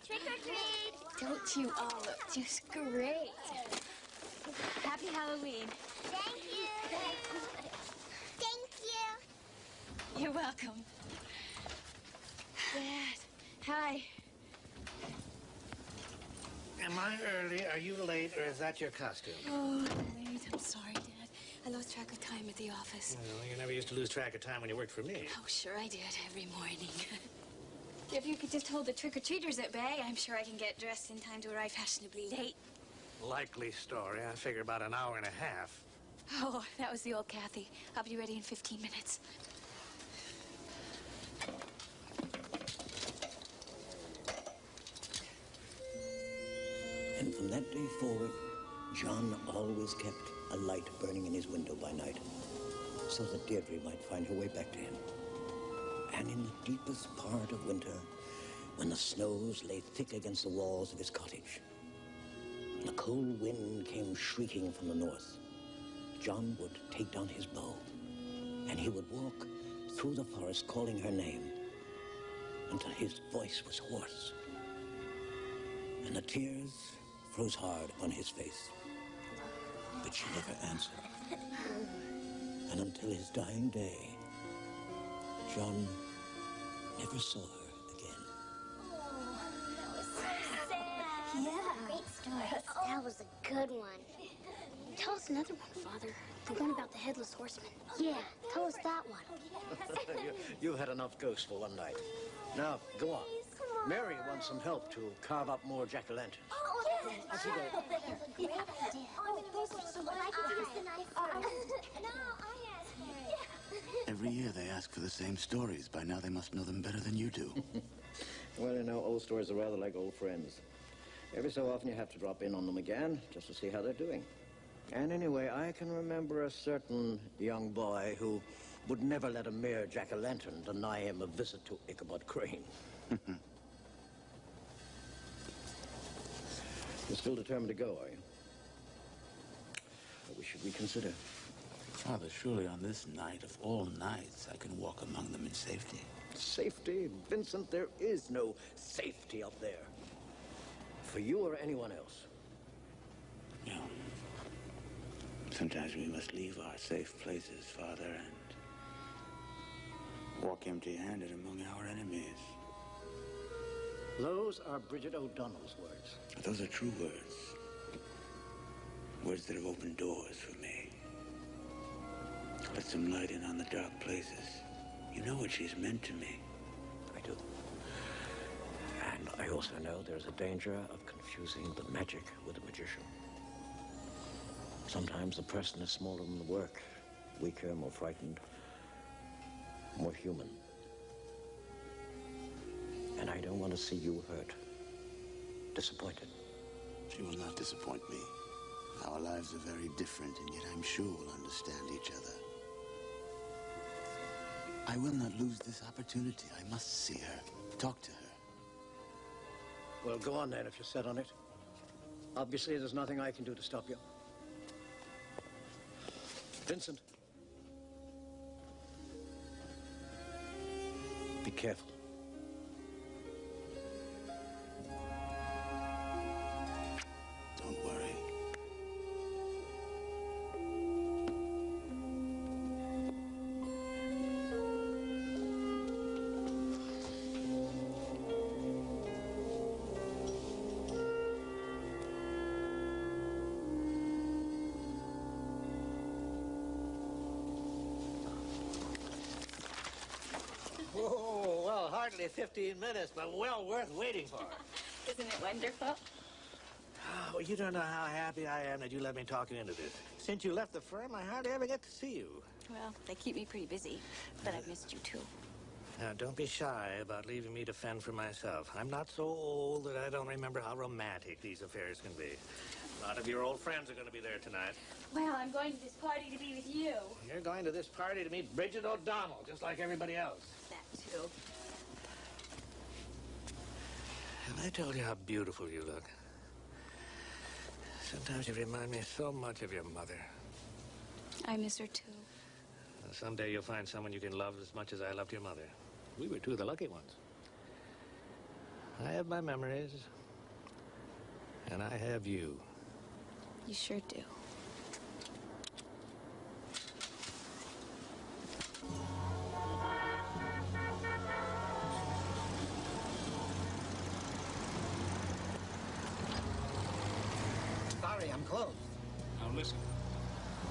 Trick or treat! Don't you all look just great? Happy Halloween. Thank you. Thank you. You're welcome. Dad, hi. Am I early? Are you late, or is that your costume? Oh, I'm late. I'm sorry, Dad. I lost track of time at the office. Well, you never used to lose track of time when you worked for me. Oh, sure I did, every morning. If you could just hold the trick-or-treaters at bay, I'm sure I can get dressed in time to arrive fashionably late. Likely story. I figure about an hour and a half. Oh, that was the old Kathy. I'll be ready in 15 minutes. And from that day forward, John always kept a light burning in his window by night, so that Deirdre might find her way back to him. And in the deepest part of winter, when the snows lay thick against the walls of his cottage, and the cold wind came shrieking from the north, John would take down his bow, and he would walk through the forest calling her name until his voice was hoarse, and the tears froze hard upon his face. But she never answered. And until his dying day, John never saw her again. Oh, that was so sad. Yeah. Great story. That was a good one. Tell us another one, Father. The one about the headless horseman. Yeah, tell us that one. You've had enough ghosts for one night. Now, go on. Mary wants some help to carve up more jack-o'-lanterns. Oh, yes. That's a great idea. Oh, those are so good. I could use the knife. No, I asked for it. Every year they ask for the same stories. By now they must know them better than you do. Well, you know, old stories are rather like old friends. Every so often you have to drop in on them again just to see how they're doing. And anyway, I can remember a certain young boy who would never let a mere jack-o'-lantern deny him a visit to Ichabod Crane. You're still determined to go, are you? But we should reconsider. Father, surely on this night of all nights, I can walk among them in safety. Safety? Vincent, there is no safety up there. For you or anyone else. Yeah. Sometimes we must leave our safe places, Father, and walk empty-handed among our enemies. Those are Bridget O'Donnell's words. Those are true words. Words that have opened doors for me. Let some light in on the dark places. You know what she's meant to me. I do. And I also know there's a danger of confusing the magic with the magician. Sometimes the person is smaller than the work, weaker, more frightened, more human. And I don't want to see you hurt, disappointed. She will not disappoint me. Our lives are very different, and yet I'm sure we'll understand each other. I will not lose this opportunity. I must see her, talk to her. Well, go on then if you're set on it. Obviously, there's nothing I can do to stop you. Vincent. Be careful. Don't worry. Oh, well, hardly 15 minutes, but well worth waiting for. Isn't it wonderful? Oh, you don't know how happy I am that you let me talk you into this. Since you left the firm, I hardly ever get to see you. Well, they keep me pretty busy, but I've missed you too. Now, don't be shy about leaving me to fend for myself. I'm not so old that I don't remember how romantic these affairs can be. A lot of your old friends are going to be there tonight. Well, I'm going to this party to be with you. You're going to this party to meet Bridget O'Donnell, just like everybody else. That too. Have I told you how beautiful you look? Sometimes you remind me so much of your mother. I miss her too. Well, someday you'll find someone you can love as much as I loved your mother. We were two of the lucky ones. I I have my memories, and I have you. You sure do. Sorry, I'm closed. Now listen,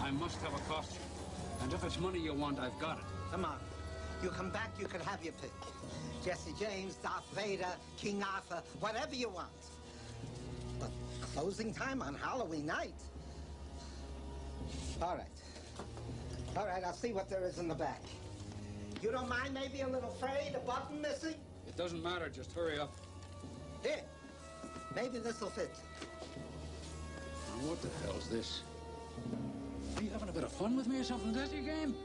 I must have a costume. And if it's money you want, I've got it. Come on. You come back, you can have your pick. Jesse James, Darth Vader, King Arthur, whatever you want. But closing time on Halloween night? All right. All right, I'll see what there is in the back. You don't mind maybe a little frayed, a button missing? It doesn't matter, just hurry up. Here. Maybe this'll fit. Now, what the hell's this? Are you having a bit of fun with me or something, Desi game?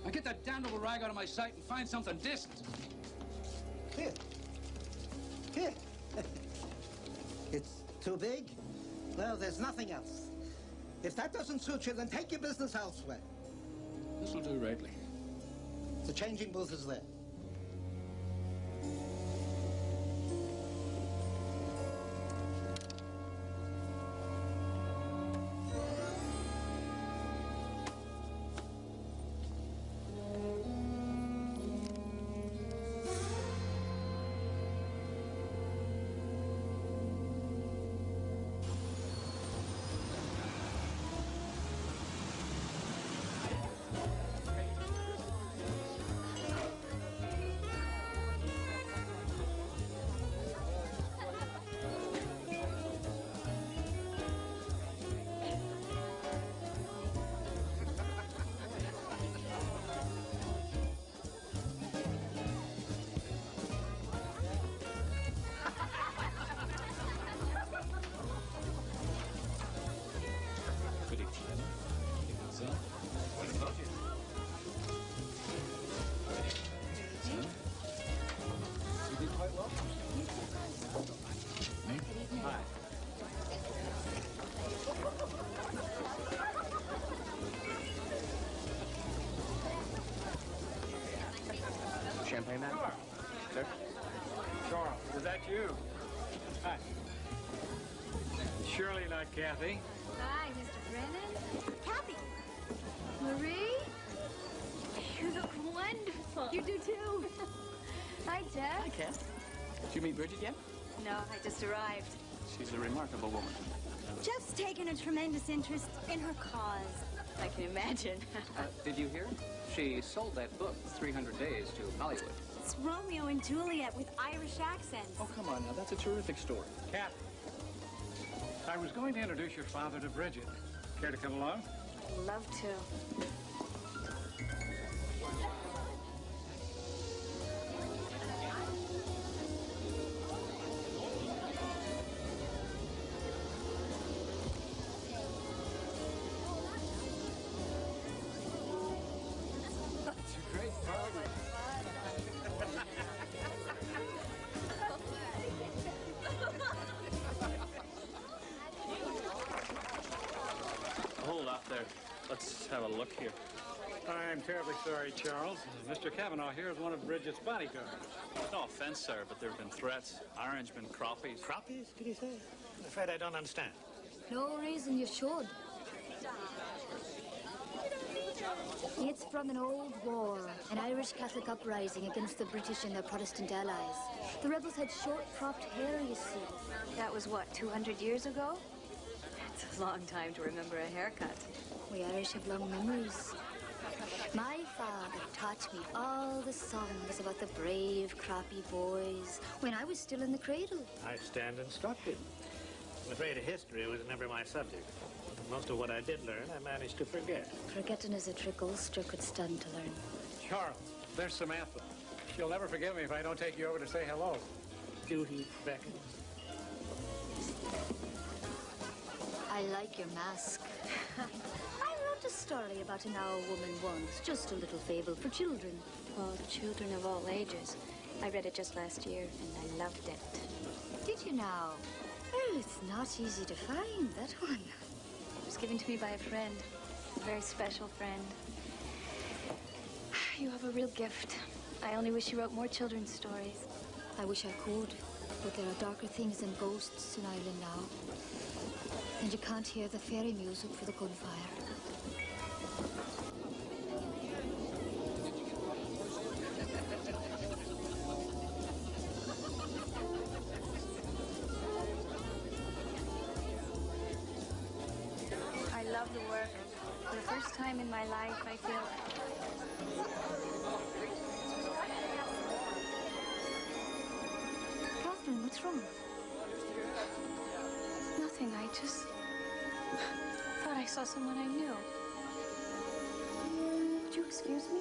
Now get that damn little rag out of my sight and find something decent. Here. Here. It's too big? Well, there's nothing else. If that doesn't suit you, then take your business elsewhere. This'll do rightly. The changing booth is there. Champagne, man? Sure. Sir? Charles, is that you? Hi. Surely not Kathy. Hi, Mr. Brennan. Kathy! Marie? You look wonderful. You do too. Hi, Jeff. Hi, Kath. Did you meet Bridget yet? No, I just arrived. She's a remarkable woman. Jeff's taken a tremendous interest in her cause. I can imagine. Did you hear? She sold that book, 300 Days, to Hollywood. It's Romeo and Juliet with Irish accents. Oh, come on now. That's a terrific story. Kathy, I was going to introduce your father to Bridget. Care to come along? I'd love to. Hold up there. Let's have a look here. I'm terribly sorry, Charles. Mr. Cavanaugh here is one of Bridget's bodyguards. No offense, sir, but there have been threats. Orange been crappies. Crappies, did he say? I'm afraid I don't understand. No reason you should. It's from an old war, an Irish Catholic uprising against the British and their Protestant allies. The rebels had short-cropped hair, you see. That was what, 200 years ago? That's a long time to remember a haircut. We Irish have long memories. My father taught me all the songs about the brave, crappy boys when I was still in the cradle. I stand instructed. I'm afraid history was never my subject. Most of what I did learn, I managed to forget. Forgetting is a trick Ulster could stand to learn. Charles, there's Samantha. She'll never forgive me if I don't take you over to say hello. Duty beckons. I like your mask. I wrote a story about an owl woman once, just a little fable for children. Oh, children of all ages. I read it just last year, and I loved it. Did you now? Well, it's not easy to find, that one. It was given to me by a friend, a very special friend. You have a real gift. I only wish you wrote more children's stories. I wish I could. But there are darker things than ghosts in Ireland now. And you can't hear the fairy music for the gunfire. I love the work. For the first time in my life, I feel... Catherine, what's wrong? Nothing, I just... thought I saw someone I knew. Would you excuse me?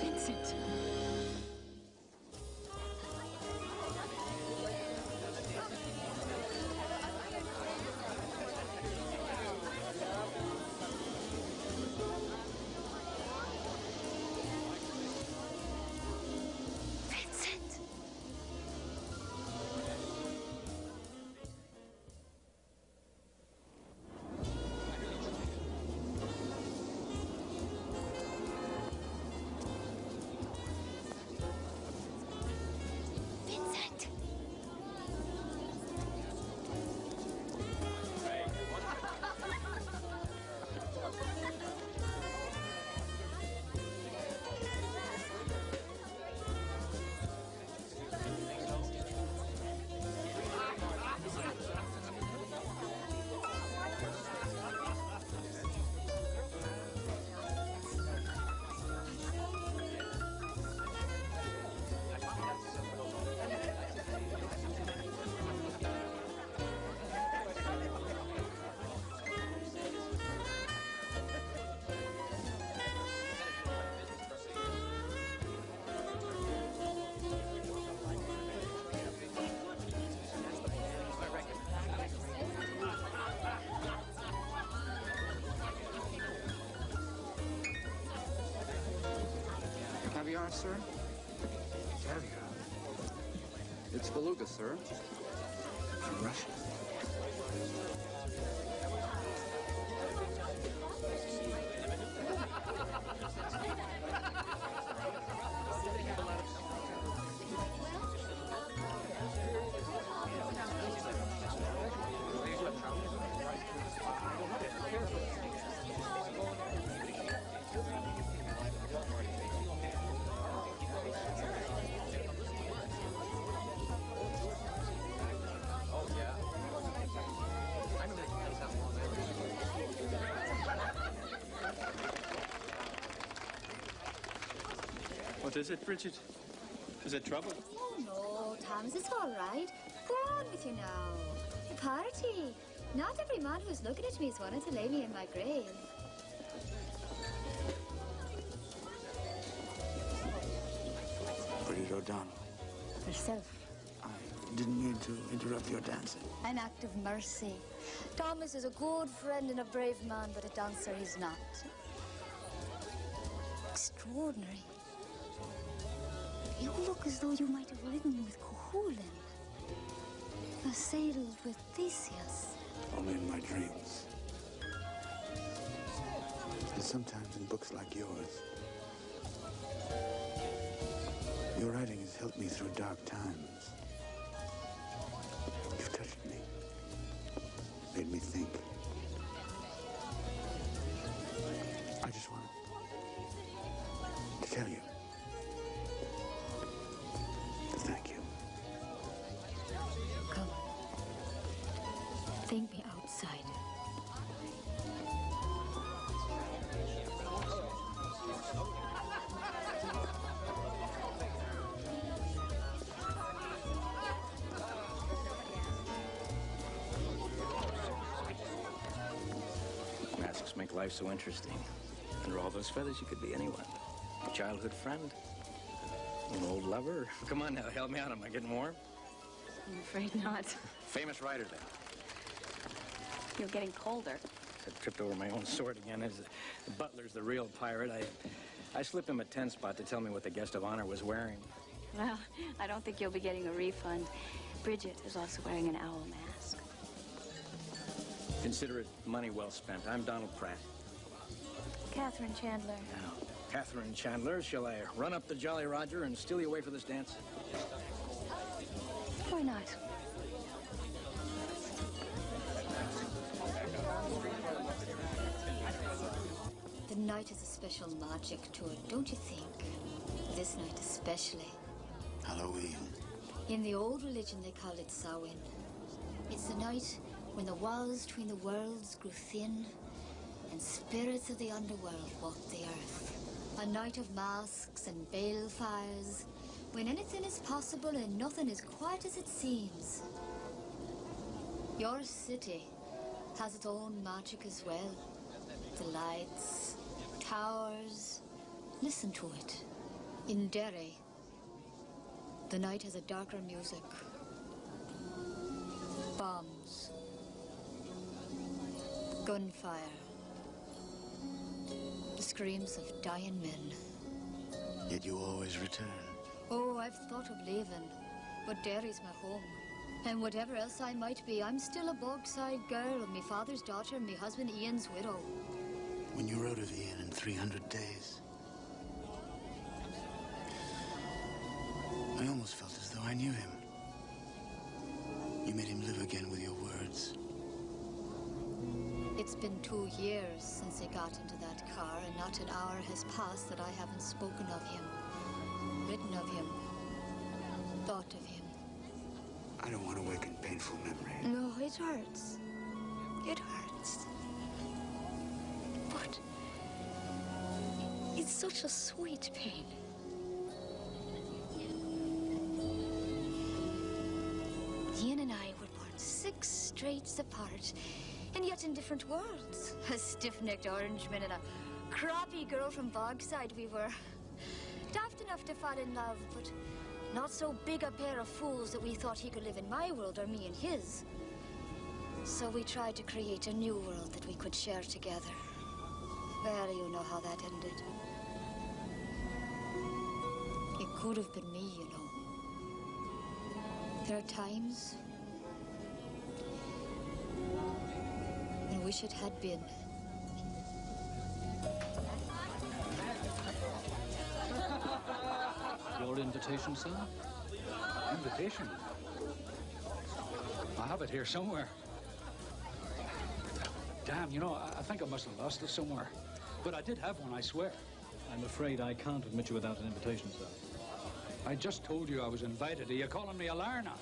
Vincent. Caviar, sir? Caviar? It's beluga, sir. From Russia. What is it, Bridget? Is it trouble? Oh, no, Thomas, it's all right. Go on with you now. A party. Not every man who's looking at me is wanting to lay me in my grave. Bridget O'Donnell, Yourself. I didn't mean to interrupt your dancing. An act of mercy. Thomas is a good friend and a brave man, but a dancer he's not. Extraordinary. You look as though you might have ridden with Cuchulainn, or sailed with Theseus. Only in my dreams. And sometimes in books like yours. Your writing has helped me through dark times. You've touched me, made me think. I just wanted to tell you. Thank you. Come. Think me outside. Masks make life so interesting. Under all those feathers, you could be anyone. A childhood friend, an old lover. Come on now, help me out. Am I getting warm? I'm afraid not. Famous writer, then. You're getting colder. I tripped over my own sword again. The butler's the real pirate. I slipped him a 10 spot to tell me what the guest of honor was wearing. Well, I don't think you'll be getting a refund. Bridget is also wearing an owl mask. Consider it money well spent. I'm Donald Pratt. Catherine Chandler. Now, Catherine Chandler, shall I run up the Jolly Roger and steal you away for this dance? Why not? The night has a special magic to it, don't you think? This night especially. Halloween. In the old religion, they called it Samhain. It's the night when the walls between the worlds grew thin and spirits of the underworld walked the earth. A night of masks and balefires, when anything is possible and nothing is quite as it seems. Your city has its own magic as well. The lights, towers, listen to it. In Derry, the night has a darker music. Bombs. Gunfire. The screams of dying men. Yet you always return. Oh, I've thought of leaving, but Derry's my home. And whatever else I might be, I'm still a Bogside girl, my father's daughter, and my husband Ian's widow. When you wrote of Ian in 300 days, I almost felt as though I knew him. You made him live again with your words. It's been 2 years since he got into that car, and not an hour has passed that I haven't spoken of him, written of him, thought of him. I don't want to awaken painful memories. No, it hurts. It hurts. But it's such a sweet pain. Ian and I were born 6 straits apart, and yet in different worlds. A stiff-necked Orangeman and a croppy girl from Bogside we were. Daft enough to fall in love, but not so big a pair of fools that we thought he could live in my world or me in his. So we tried to create a new world that we could share together. Well, you know how that ended. It could have been me, you know. There are times when I wish it had been. Your invitation, sir? Invitation? I have it here somewhere. Damn, you know, I think I must have lost it somewhere. But I did have one, I swear. I'm afraid I can't admit you without an invitation, sir. I just told you I was invited. Are you calling me a liar now?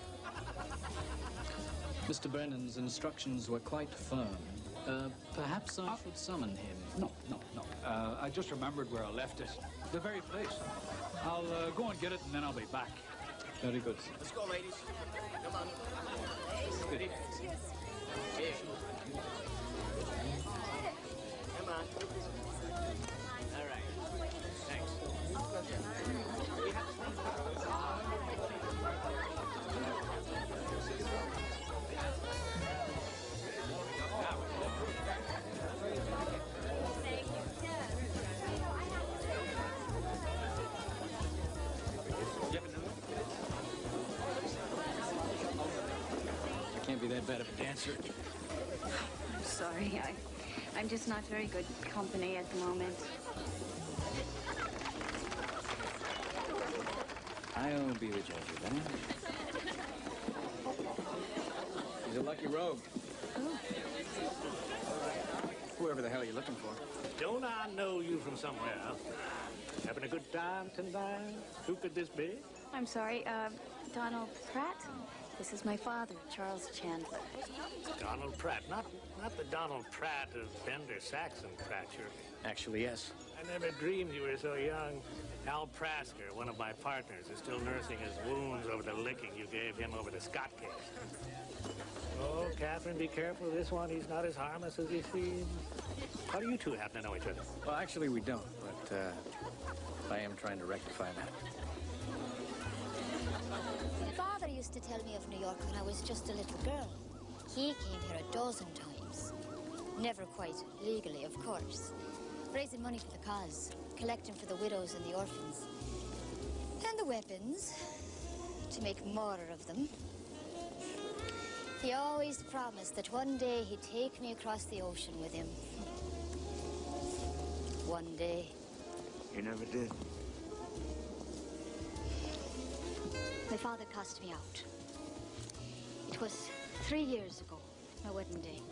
Mr. Brennan's instructions were quite firm. Perhaps I should summon him. No. I just remembered where I left it. The very place. I'll go and get it, and then I'll be back. Very good, sir. Let's go, ladies. Come on. Good evening. Here. Come on. All right. Thanks. I can't be that bad of a dancer. I'm sorry. I'm just not very good company at the moment. I'll be the judge of that. He's a lucky rogue. Whoever the hell you're looking for. Don't I know you from somewhere else? Having a good time tonight? Who could this be? I'm sorry, Donald Pratt? This is my father, Charles Chandler. Donald Pratt. Not the Donald Pratt of Bender Saxon Pratt, surely. Actually, yes. I never dreamed you were so young. Al Prasker, one of my partners, is still nursing his wounds over the licking you gave him over the Scott case. Oh, Catherine, be careful. This one, he's not as harmless as he seems. How do you two happen to know each other? Well, actually, we don't, but I am trying to rectify that. Father used to tell me of New York when I was just a little girl. He came here a dozen times. Never quite legally, of course. Raising money for the cause, collecting for the widows and the orphans. And the weapons, to make more of them. He always promised that one day he'd take me across the ocean with him. One day. You never did. My father cast me out. It was 3 years ago, my wedding day.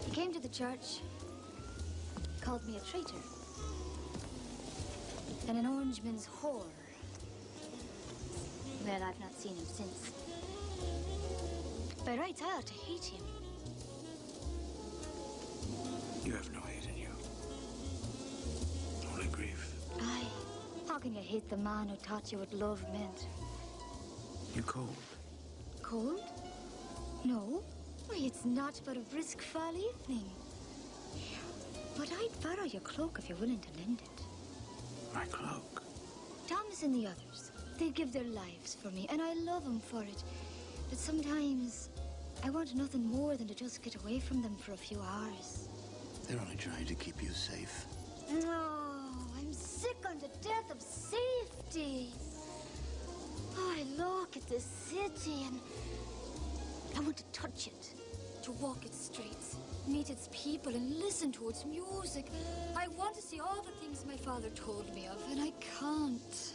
He came to the church, called me a traitor, and an Orangeman's whore. Well, I've not seen him since. By rights, I ought to hate him. You have no hate in you. Only grief. Aye. How can you hate the man who taught you what love meant? You're cold. Cold? No. Why, it's not but a brisk fall evening. But I'd borrow your cloak if you're willing to lend it. My cloak? Thomas and the others, they give their lives for me, and I love them for it. But sometimes I want nothing more than to just get away from them for a few hours. They're only trying to keep you safe. No, I'm sick unto death of safety. Oh, I look at this city and I want to touch it, to walk its streets, meet its people and listen to its music. I want to see all the things my father told me of, and I can't.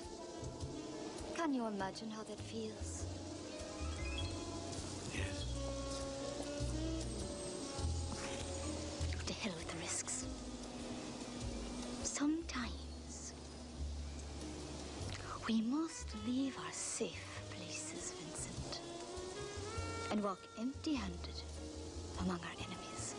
Can you imagine how that feels? Yes. To hell with the risks. Sometimes we must leave our safe places, Vincent, and walk empty-handed among our enemies.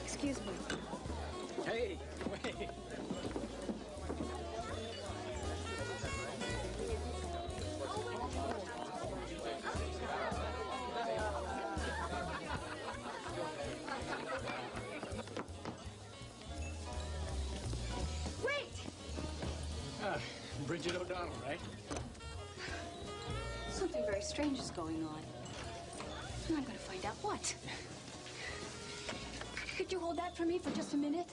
Excuse me. Hey, wait. Wait! Bridget O'Donnell, right? Something very strange is going on. And I'm going to find out what. Could you hold that for me for just a minute?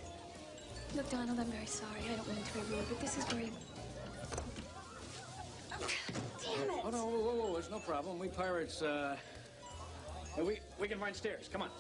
Look, Donald, I'm very sorry. I don't mean to be rude, but this is very... Damn it! Oh, no, whoa, it's no problem. We pirates, we can find stairs. Come on.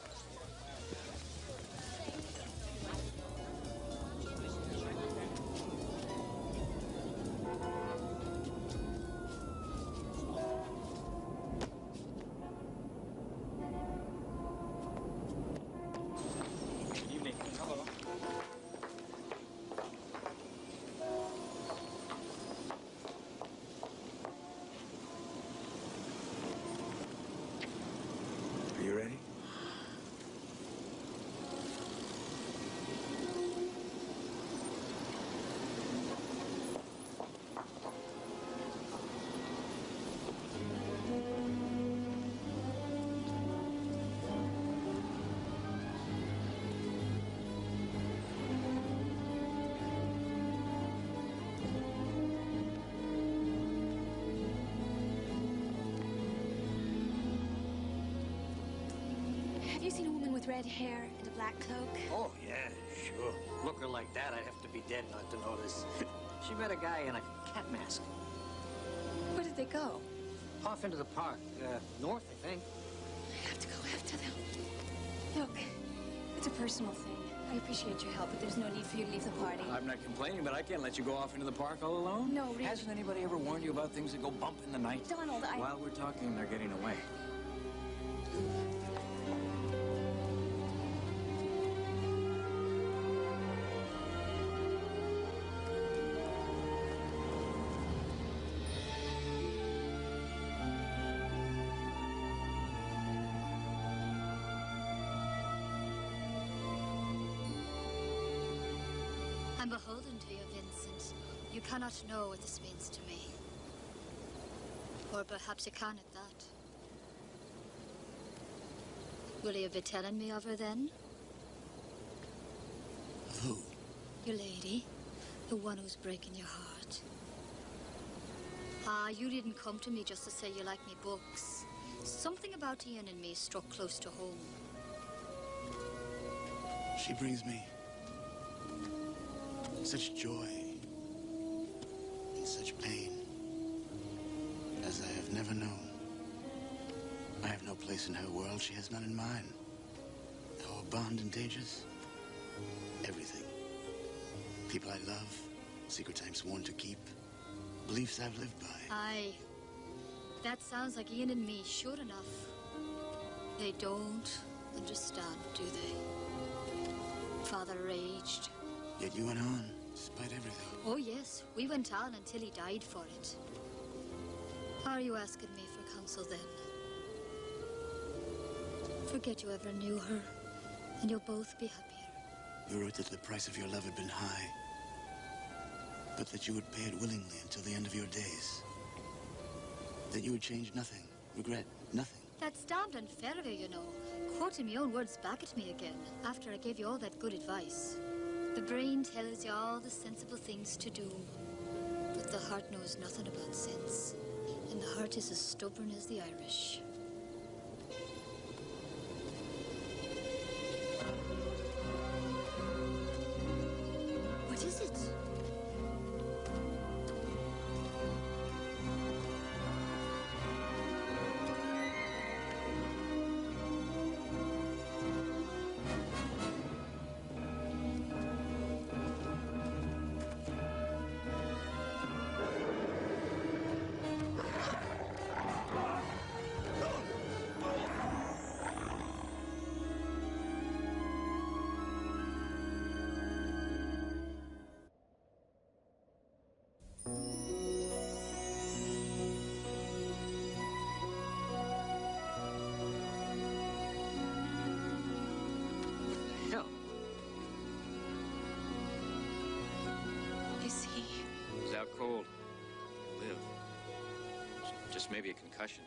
Are you ready? Have you seen a woman with red hair and a black cloak? Oh, yeah, sure. Look her like that, I'd have to be dead not to notice. She met a guy in a cat mask. Where did they go? Off into the park. North, I think. I have to go after them. Look, it's a personal thing. I appreciate your help, but there's no need for you to leave the party. I'm not complaining, but I can't let you go off into the park all alone. No, really. Hasn't anybody ever warned you about things that go bump in the night? Donald, While we're talking, they're getting away. I'm beholden to you, Vincent. You cannot know what this means to me. Or perhaps you can at that. Will you be telling me of her then? Of who? Your lady. The one who's breaking your heart. Ah, you didn't come to me just to say you like me books. Something about Ian and me struck close to home. She brings me such joy and such pain as I have never known. I have no place in her world. She has none in mine. Our bond endanges everything. People I love, secrets I'm sworn to keep, beliefs I've lived by. Aye. That sounds like Ian and me, sure enough. They don't understand, do they? Father raged. Yet you went on, despite everything. Oh, yes. We went on until he died for it. Are you asking me for counsel, then? Forget you ever knew her, and you'll both be happier. You wrote that the price of your love had been high, but that you would pay it willingly until the end of your days. That you would change nothing, regret nothing. That's damned unfair of you, you know. Quoting my own words back at me again, after I gave you all that good advice. The brain tells you all the sensible things to do, but the heart knows nothing about sense. And the heart is as stubborn as the Irish. What is it? Cold. Live. Just maybe a concussion.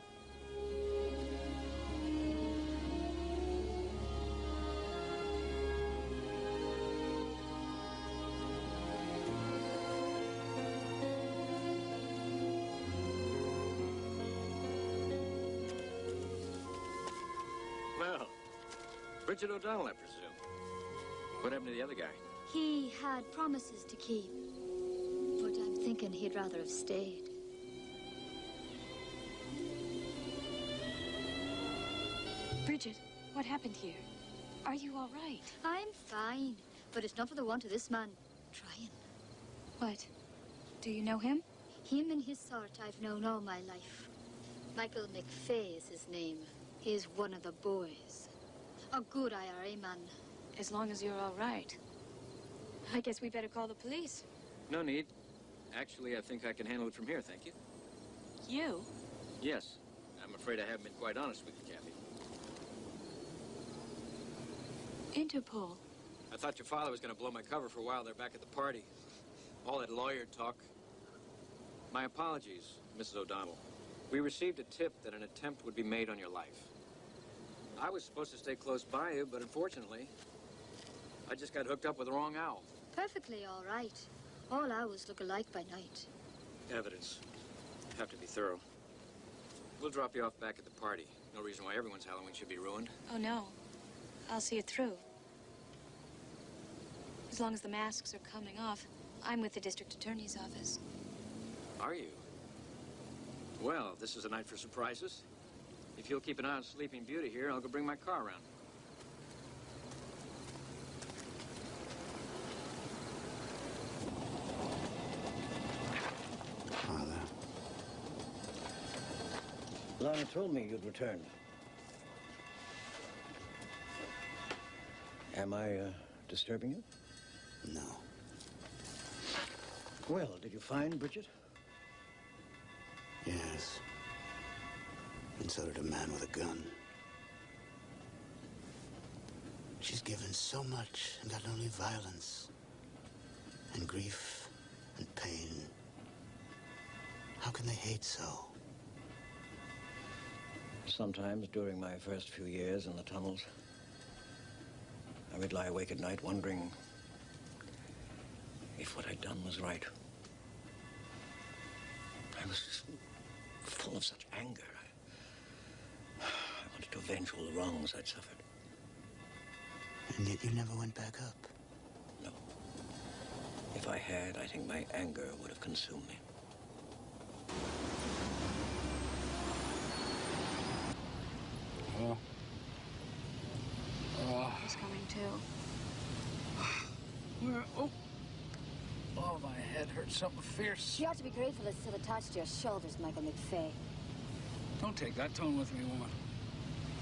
Well, Bridget O'Donnell, I presume. What happened to the other guy? He had promises to keep. But I'm thinking he'd rather have stayed. Bridget, what happened here? Are you all right? I'm fine, but it's not for the want of this man trying. What? Do you know him? Him and his sort I've known all my life. Michael McFay is his name. He is one of the boys. A good IRA man. As long as you're all right. I guess we better call the police. No need. Actually, I think I can handle it from here, thank you. You? Yes. I'm afraid I haven't been quite honest with you, Kathy. Interpol. I thought your father was going to blow my cover for a while there back at the party. All that lawyer talk. My apologies, Mrs. O'Donnell. We received a tip that an attempt would be made on your life. I was supposed to stay close by you, but unfortunately, I just got hooked up with the wrong owl. Perfectly all right. All owls look alike by night. Evidence. Have to be thorough. We'll drop you off back at the party. No reason why everyone's Halloween should be ruined. Oh, no. I'll see it through. As long as the masks are coming off, I'm with the district attorney's office. Are you? Well, this is a night for surprises. If you'll keep an eye on Sleeping Beauty here, I'll go bring my car around. Father. Lana told me you'd return. Am I disturbing you? No. Well, did you find Bridget? Yes. And so did a man with a gun. She's given so much and got only violence and grief and pain. How can they hate so? Sometimes during my first few years in the tunnels, I would lie awake at night wondering if what I'd done was right. I was full of such anger. I wanted to avenge all the wrongs I'd suffered. And yet you never went back up. No. If I had, I think my anger would have consumed me. He's coming too. Where? Oh, my head hurts something fierce. You ought to be grateful it's still attached to your shoulders, Michael McVeigh. Don't take that tone with me, woman.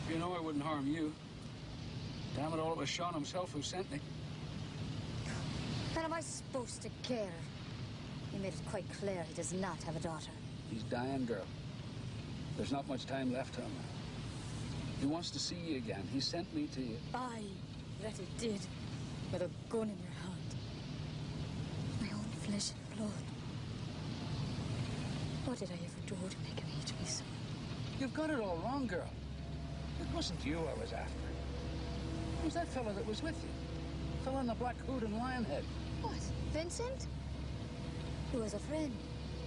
You know I wouldn't harm you. Damn it all, it was Sean himself who sent me. And am I supposed to care? He made it quite clear he does not have a daughter. He's dying, girl. There's not much time left to him. He wants to see you again. He sent me to you. Aye, that he did. With a gun in your hand. My own flesh and blood. What did I ever do to make him hate me so? You've got it all wrong, girl. It wasn't you I was after. It was that fella that was with you. The fella in the black hood and lion head. What? Vincent? He was a friend.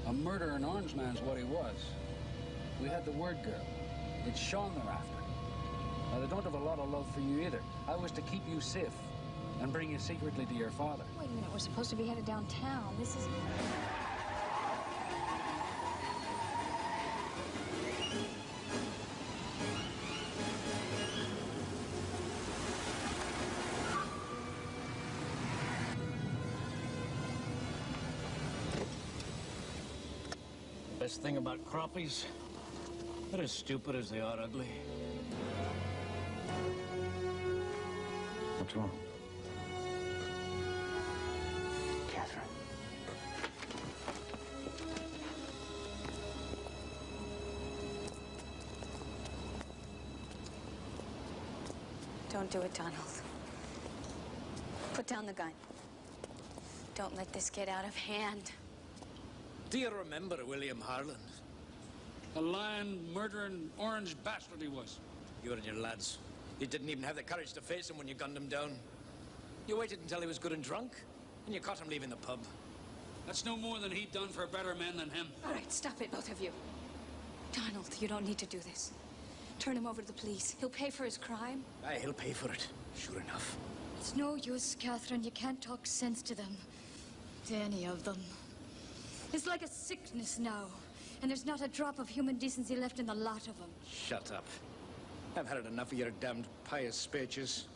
A murdering orange man's what he was. We had the word, girl. It's Sean they're after. Now, they don't have a lot of love for you either. I was to keep you safe and bring you secretly to your father. Wait a minute, we're supposed to be headed downtown. This is... Best thing about crappies, they're as stupid as they are ugly. What's wrong? Catherine. Don't do it, Donald. Put down the gun. Don't let this get out of hand. Do you remember William Harlan? A lying, murdering, orange bastard he was. You and your lads. You didn't even have the courage to face him when you gunned him down. You waited until he was good and drunk, and you caught him leaving the pub. That's no more than he'd done for better men than him. All right, stop it, both of you. Donald, you don't need to do this. Turn him over to the police. He'll pay for his crime. Aye, he'll pay for it. Sure enough. It's no use, Catherine. You can't talk sense to them. To any of them. It's like a sickness now. And there's not a drop of human decency left in the lot of them. Shut up. I've had enough of your damned pious speeches.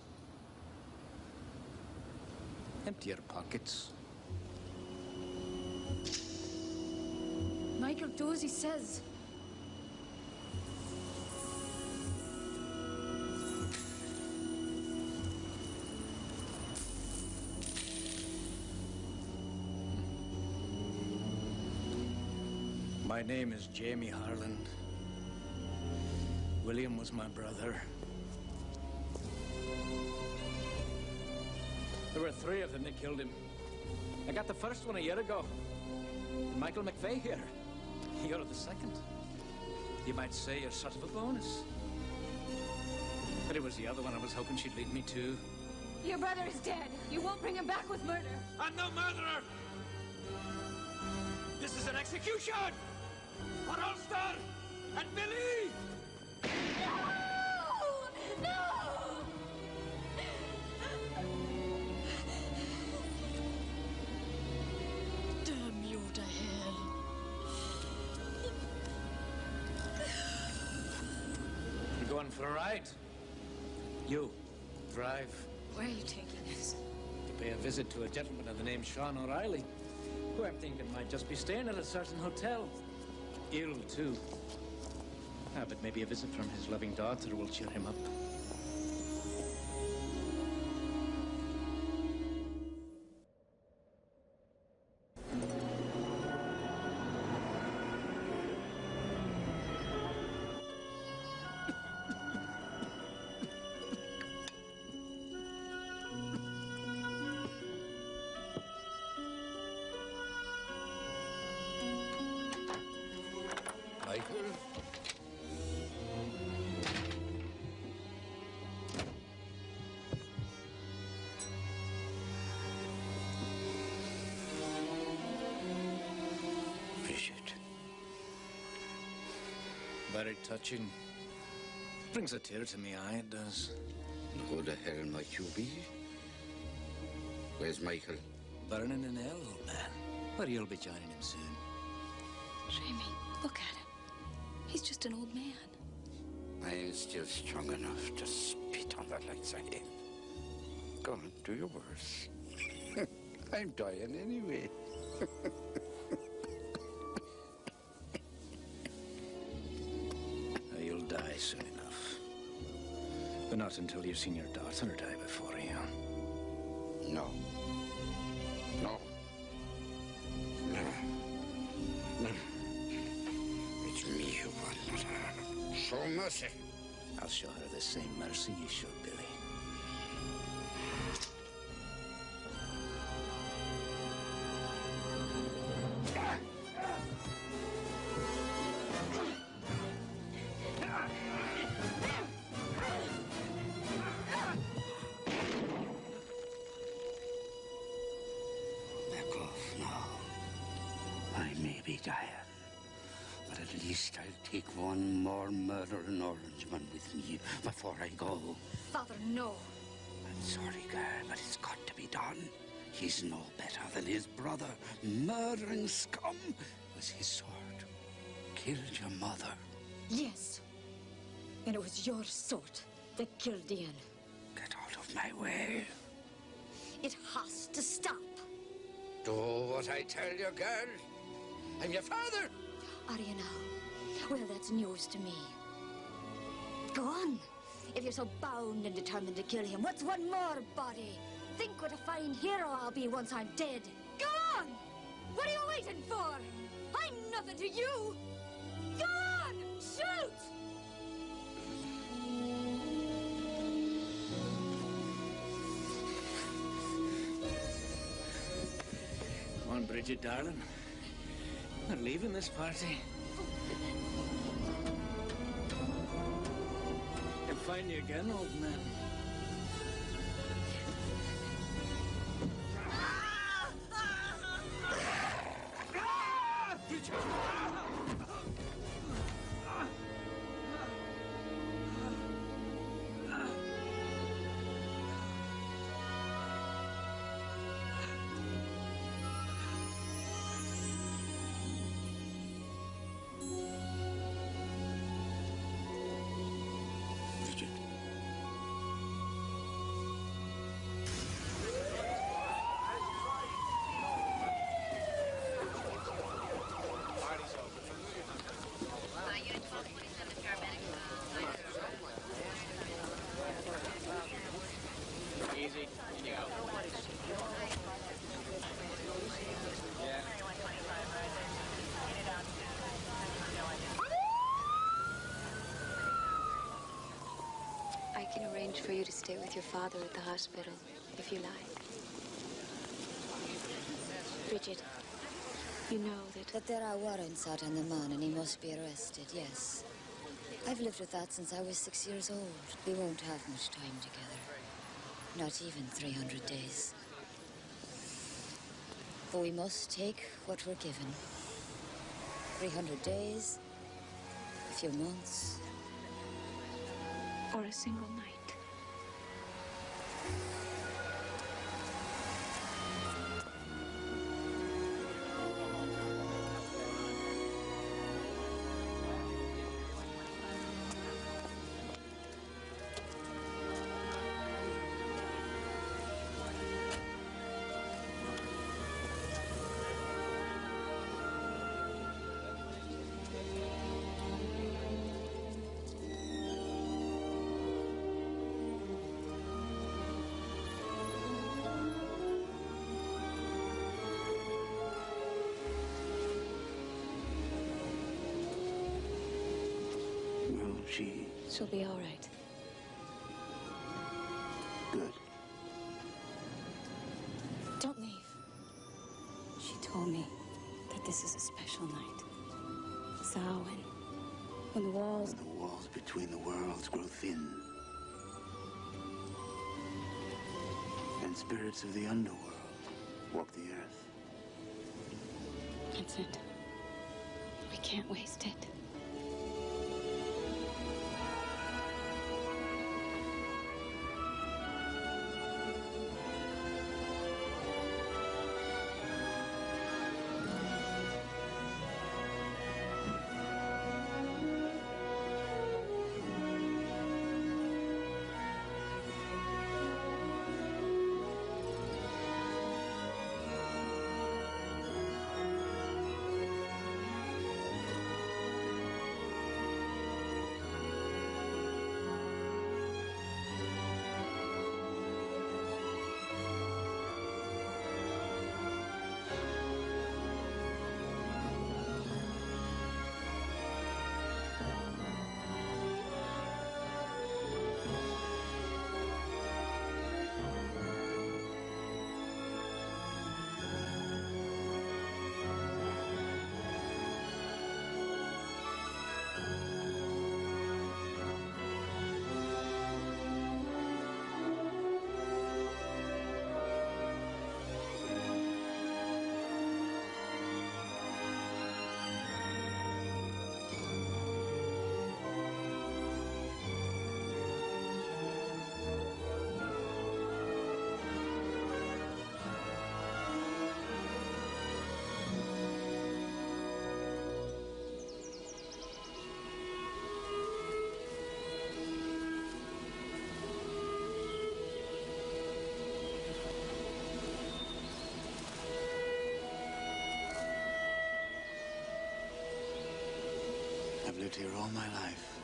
Empty your pockets. Michael, do as he says. My name is Jamie Harlan. William was my brother. There were 3 of them that killed him. I got the first one a year ago. Michael McVeigh here. You're the second. You might say you're sort of a bonus. But it was the other one I was hoping she'd lead me to. Your brother is dead. You won't bring him back with murder. I'm no murderer! This is an execution! For Ulster and Billy! No! No! Damn you to hell. You going for a ride? You, drive. Where are you taking us? To pay a visit to a gentleman of the name Sean O'Reilly, who I'm thinking might just be staying at a certain hotel. Ill, too. Ah, but maybe a visit from his loving daughter will cheer him up. Michael? Very touching. Brings a tear to me eye, it does. And who the hell might you be? Where's Michael? Burning in hell, old man. But you'll be joining him soon. Jamie, look at him. He's just an old man. I am still strong enough to spit on the lights I am. Go on, do your worst. I'm dying anyway. You'll die soon enough. But not until you've seen your daughter die before you. No. No. No. No. It's me who want, not her. Show mercy. I'll show her the same mercy you showed Billy. Back off now. I may be dying, but at least I'll take one more murdering Orangeman with me before I go. Father, no. I'm sorry, girl, but it's got to be done. He's no better than his brother. Murdering scum was his sword. Killed your mother. Yes. And it was your sword that killed Ian. Get out of my way. It has to stop. Do what I tell you, girl. I'm your father. Are you now? Well, that's news to me. Go on. If you're so bound and determined to kill him, what's one more body? Think what a fine hero I'll be once I'm dead. Go on! What are you waiting for? I'm nothing to you. Go on! Shoot! Come on, Bridget, darling. We're leaving this party. I'll find you again, old man. Easy. In you go. I can arrange for you to stay with your father at the hospital, if you like. Bridget, you know that there are warrants out on the man and he must be arrested, yes. I've lived with that since I was 6 years old. We won't have much time together. Not even 300 days. But we must take what we're given. 300 days, a few months. or a single night. She'll be all right. Good. Don't leave. She told me that this is a special night. Samhain. When the walls Between the worlds grow thin. And spirits of the underworld walk the earth. Vincent, we can't waste it. here all my life.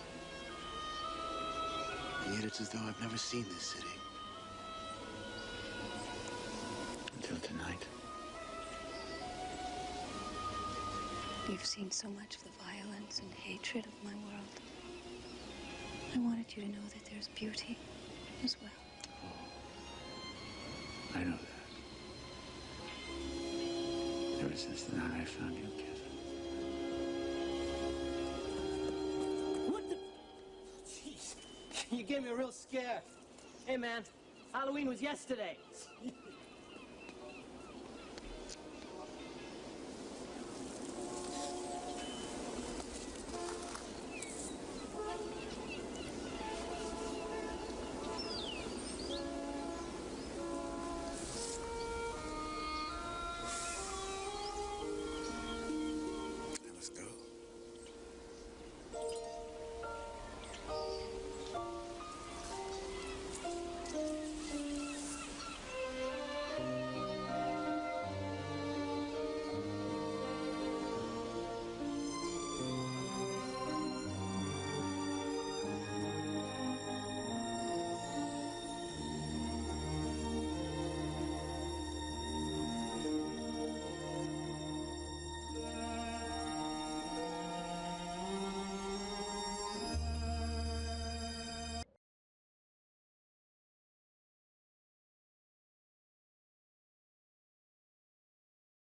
And yet it's as though I've never seen this city. Until tonight. You've seen so much of the violence and hatred of my world. I wanted you to know that there's beauty as well. I know that. Ever since the night I found you, Catherine. What the? Jeez, you gave me a real scare. Hey, man, Halloween was yesterday.